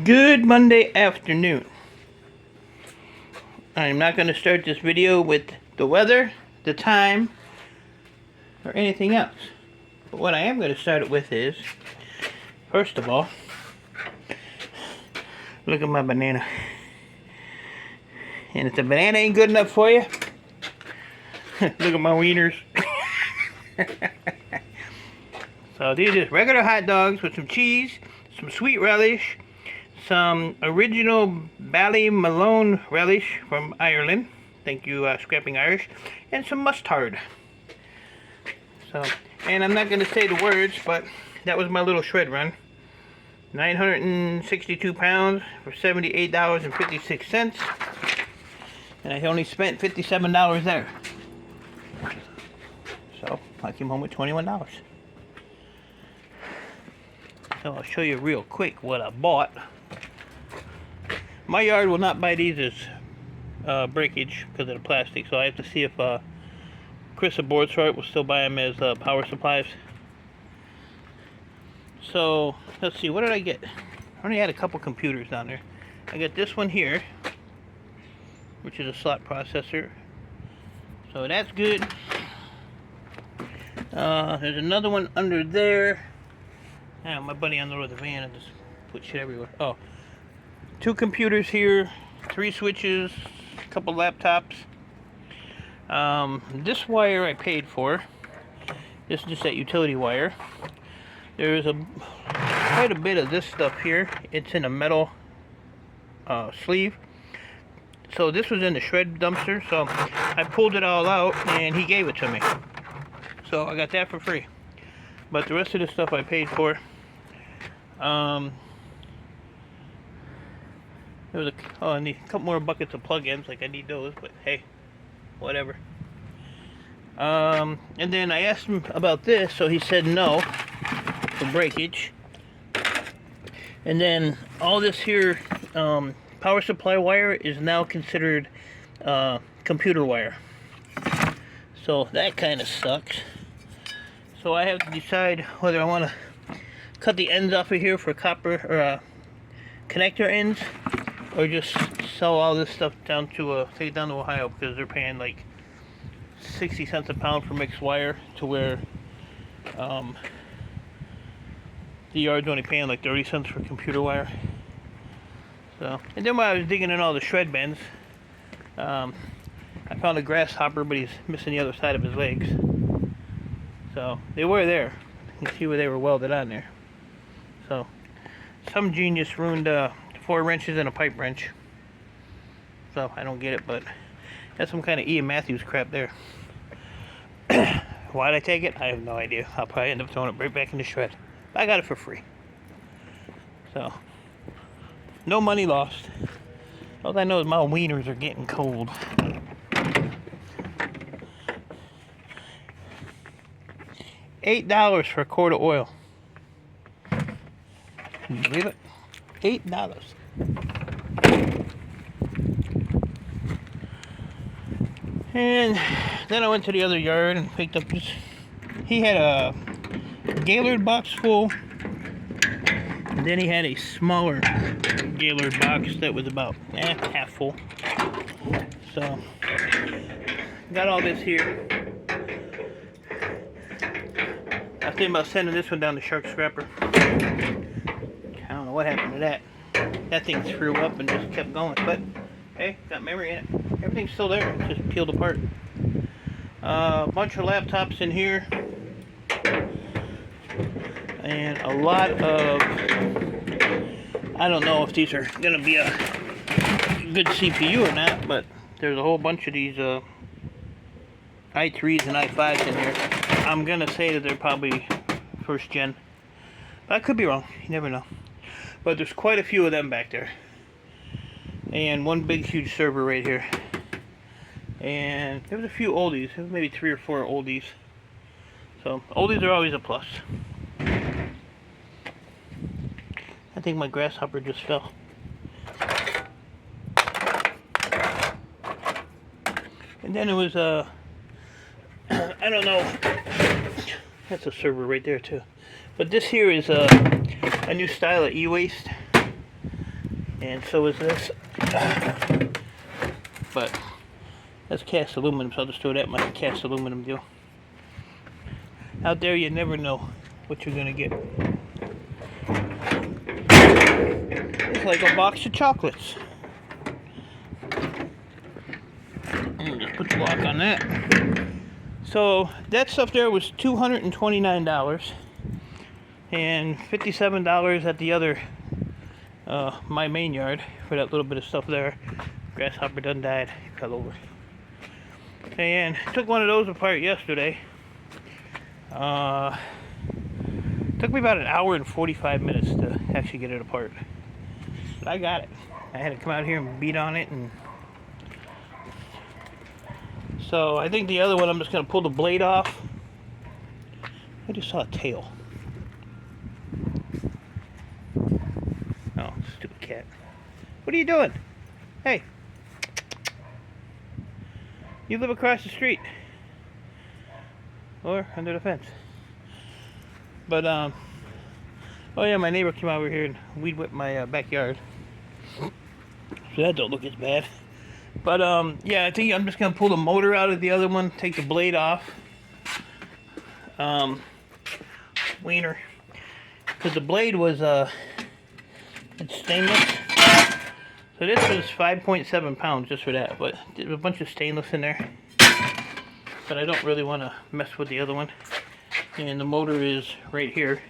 Good Monday afternoon. I'm not going to start this video with the weather, the time, or anything else. But what I am going to start it with is, first of all, look at my banana. And if the banana ain't good enough for you, look at my wieners. So these are just regular hot dogs with some cheese, some sweet relish, some original Ballymalone relish from Ireland. Thank you, Scrapping Irish. And some mustard. So, and I'm not going to say the words, but that was my little shred run. 962 pounds for $78.56. And I only spent $57 there. So, I came home with $21. So I'll show you real quick what I bought. My yard will not buy these as breakage because of the plastic, so I have to see if Chris at Boardsart will still buy them as power supplies. So let's see, what did I get? I only had a couple computers down there. I got this one here, which is a slot processor, so that's good. There's another one under there. My buddy on the road of the van and just put shit everywhere. Oh, 2 computers here, 3 switches, a couple laptops. This wire I paid for. This is just that utility wire. There's quite a bit of this stuff here. It's in a metal sleeve. So this was in the shred dumpster, so I pulled it all out and he gave it to me. So I got that for free. But the rest of the stuff I paid for. There was I need a couple more buckets of plug-ins, like I need those, but hey, whatever. And then I asked him about this, so he said no for breakage. And then all this here power supply wire is now considered computer wire. So that kind of sucks. So I have to decide whether I want to cut the ends off of here for copper or connector ends, or just sell all this stuff down to take it down to Ohio, because they're paying like 60 cents a pound for mixed wire, to where the yard's only paying like 30 cents for computer wire. So, and then when I was digging in all the shred bins, I found a grasshopper, but he's missing the other side of his legs. So they were there. You can see where they were welded on there. So some genius ruined 4 wrenches and a pipe wrench. So I don't get it, but that's some kind of Ian Matthews crap there. Why'd I take it? I have no idea. I'll probably end up throwing it right back in the shred. I got it for free. So no money lost. All I know is my wieners are getting cold. $8 for a quart of oil. Can you believe it? $8. And then I went to the other yard and picked up this. He had a Gaylord box full. And then he had a smaller Gaylord box that was about half full. So got all this here. I was thinking about sending this one down to Shark Scrapper. I don't know what happened to that. That thing threw up and just kept going. But hey, got memory in it. Everything's still there. It's just peeled apart. A bunch of laptops in here. And a lot of, I don't know if these are going to be a good CPU or not, but there's a whole bunch of these i3s and i5s in here. I'm going to say that they're probably first gen. But I could be wrong. You never know. But there's quite a few of them back there. And one big huge server right here. And there was a few oldies. There was maybe 3 or 4 oldies. So oldies are always a plus. I think my grasshopper just fell. And then it was I don't know. That's a server right there too. But this here is a new style of e-waste. and so is this. But that's cast aluminum, so I'll just throw that in my cast aluminum deal. Out there, you never know what you're gonna get. It's like a box of chocolates. And just put the lock on that. So that stuff there was $229 and $57 at the other my main yard for that little bit of stuff there. Grasshopper done died, fell over. And took one of those apart yesterday. Took me about an hour and 45 minutes to actually get it apart. But I got it. I had to come out here and beat on it, and so I think the other one I'm just gonna pull the blade off. I just saw a tail. Oh, stupid cat. What are you doing? Hey. You live across the street. Or under the fence. But, oh yeah, my neighbor came over here and weed whipped my backyard. So that don't look as bad. But, yeah, I think I'm just going to pull the motor out of the other one, take the blade off. Wiener. Because the blade was, it's stainless. So this was 5.7 pounds just for that, but there's a bunch of stainless in there. But I don't really want to mess with the other one. And the motor is right here.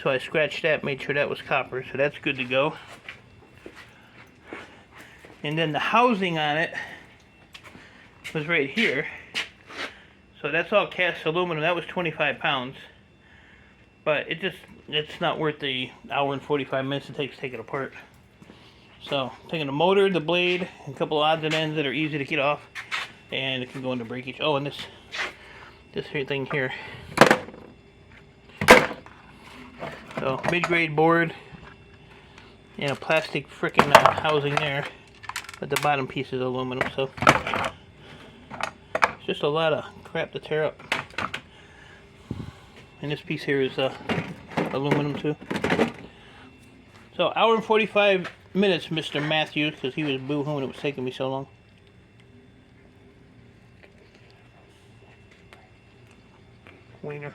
So I scratched that, made sure that was copper, so that's good to go. And then the housing on it was right here. So that's all cast aluminum. That was 25 pounds. But it's not worth the hour and 45 minutes it takes to take it apart. So, taking the motor, the blade, and a couple odds and ends that are easy to get off. And it can go into breakage. Oh, and this here thing here. So, mid-grade board. And a plastic frickin' housing there. But the bottom piece is aluminum, so it's just a lot of crap to tear up. And this piece here is aluminum too. So, hour and 45 minutes, Mr. Matthews, because he was boo-hooing it was taking me so long. Wiener.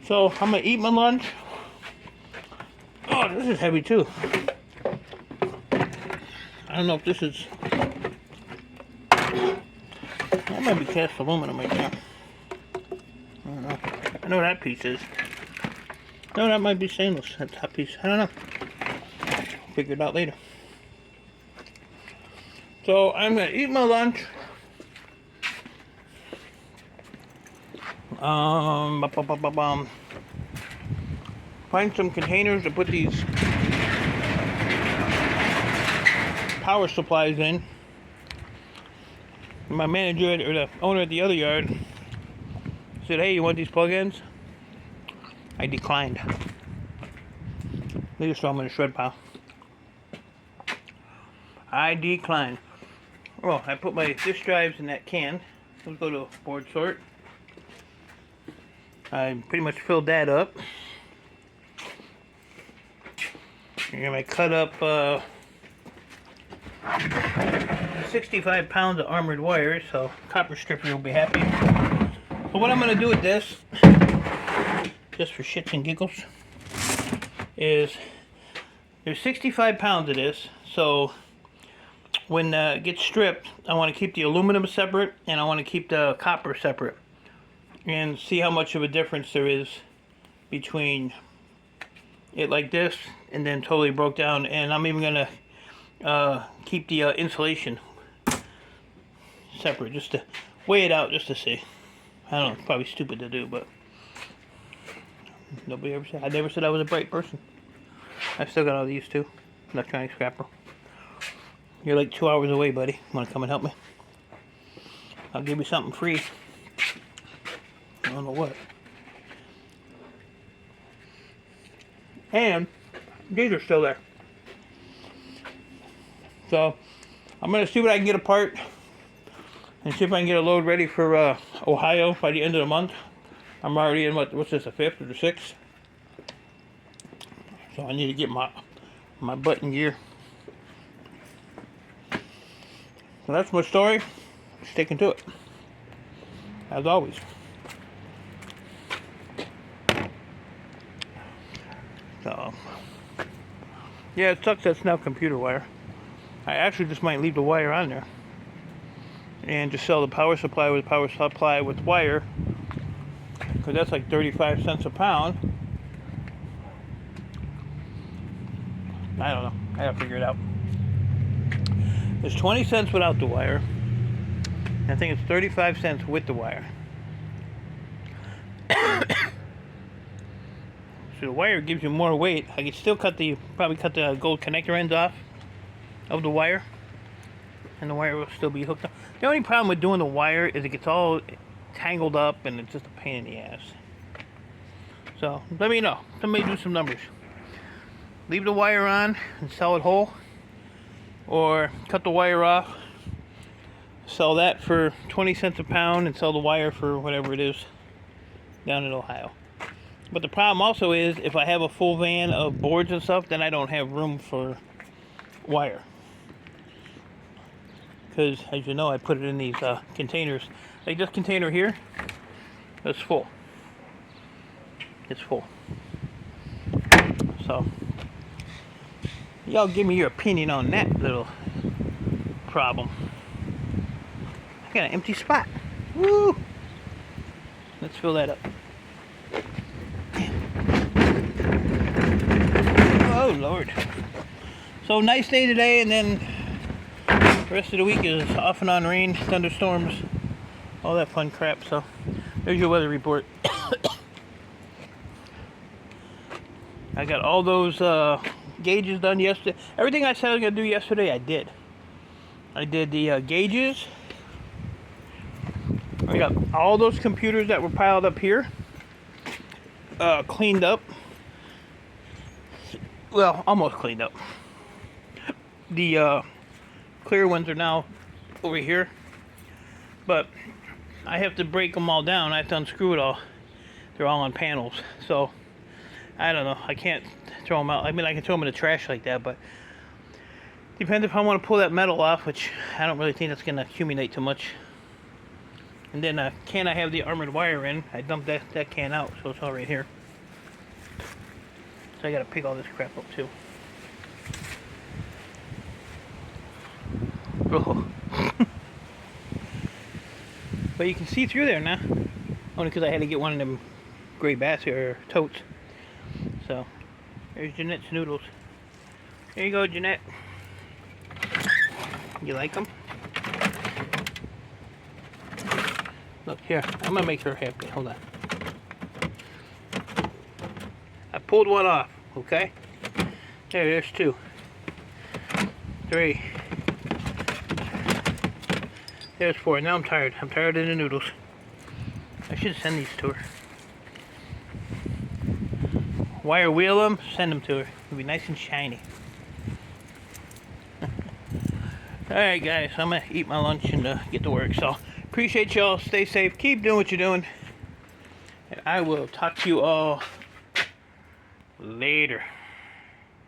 So, I'm going to eat my lunch. Oh, this is heavy too. I don't know if this is... That might be cast aluminum right there. I don't know. I know what that piece is. No, that might be stainless, that top piece. I don't know. Figure it out later. So I'm gonna eat my lunch. Find some containers to put these power supplies in. My manager or the owner of the other yard said, "Hey, you want these plug-ins?" I declined. They just throw them in a shred pile. I declined. Oh, I put my disk drives in that can. Let's go to board sort. I pretty much filled that up. And I cut up 65 pounds of armored wire, so copper stripper will be happy. So what I'm going to do with this, just for shits and giggles, is there's 65 pounds of this, so when it gets stripped, I want to keep the aluminum separate and I want to keep the copper separate and see how much of a difference there is between it like this and then totally broke down. And I'm even going to keep the insulation separate just to weigh it out, just to see. I don't know, it's probably stupid to do, but nobody ever said. I never said I was a bright person. I still got all these too. Electronic scrapper. You're like 2 hours away, buddy. Want to come and help me? I'll give you something free. I don't know what. And these are still there. So I'm gonna see what I can get apart and see if I can get a load ready for Ohio by the end of the month. I'm already in what's this, the 5th or the 6th? So I need to get my my button gear. So that's my story. Sticking to it, as always. So, yeah, it sucks that's now computer wire. I actually just might leave the wire on there and just sell the power supply with wire, because that's like 35 cents a pound. I don't know. I gotta figure it out. It's 20 cents without the wire. I think it's 35 cents with the wire. So the wire gives you more weight. I could still probably cut the gold connector ends off of the wire, and the wire will still be hooked up. The only problem with doing the wire is it gets all tangled up and it's just a pain in the ass. So let me know. Somebody do some numbers. Leave the wire on and sell it whole, or cut the wire off, sell that for 20 cents a pound, and sell the wire for whatever it is down in Ohio. But the problem also is, if I have a full van of boards and stuff, then I don't have room for wire. Because, as you know, I put it in these containers. Like this container here, it's full. It's full. So, y'all give me your opinion on that little problem. I got an empty spot. Woo! Let's fill that up. Oh, Lord. So, nice day today, and then the rest of the week is off and on rain, thunderstorms, all that fun crap. So, there's your weather report. I got all those gauges done yesterday. Everything I said I was going to do yesterday, I did. I did the gauges. I got all those computers that were piled up here cleaned up. Well, almost cleaned up. The clear ones are now over here, but I have to break them all down. I have to unscrew it all. They're all on panels, so I don't know. I can't throw them out. I mean, I can throw them in the trash like that, but depends if I want to pull that metal off, which I don't really think that's going to accumulate too much. And then a can I have the armored wire in. I dumped that can out, so it's all right here. So I got to pick all this crap up too. Oh. But you can see through there now. Only because I had to get one of them gray baskets or totes. So, there's Jeanette's noodles. There you go, Jeanette. You like them? Look here, I'm gonna make her happy. Hold on. I pulled one off, okay? There's 2. 3. There's 4. Now I'm tired. I'm tired of the noodles. I should send these to her. Wire wheel them, send them to her. It'll be nice and shiny. Alright guys, I'm gonna eat my lunch and get to work. So, appreciate y'all. Stay safe. Keep doing what you're doing. And I will talk to you all later.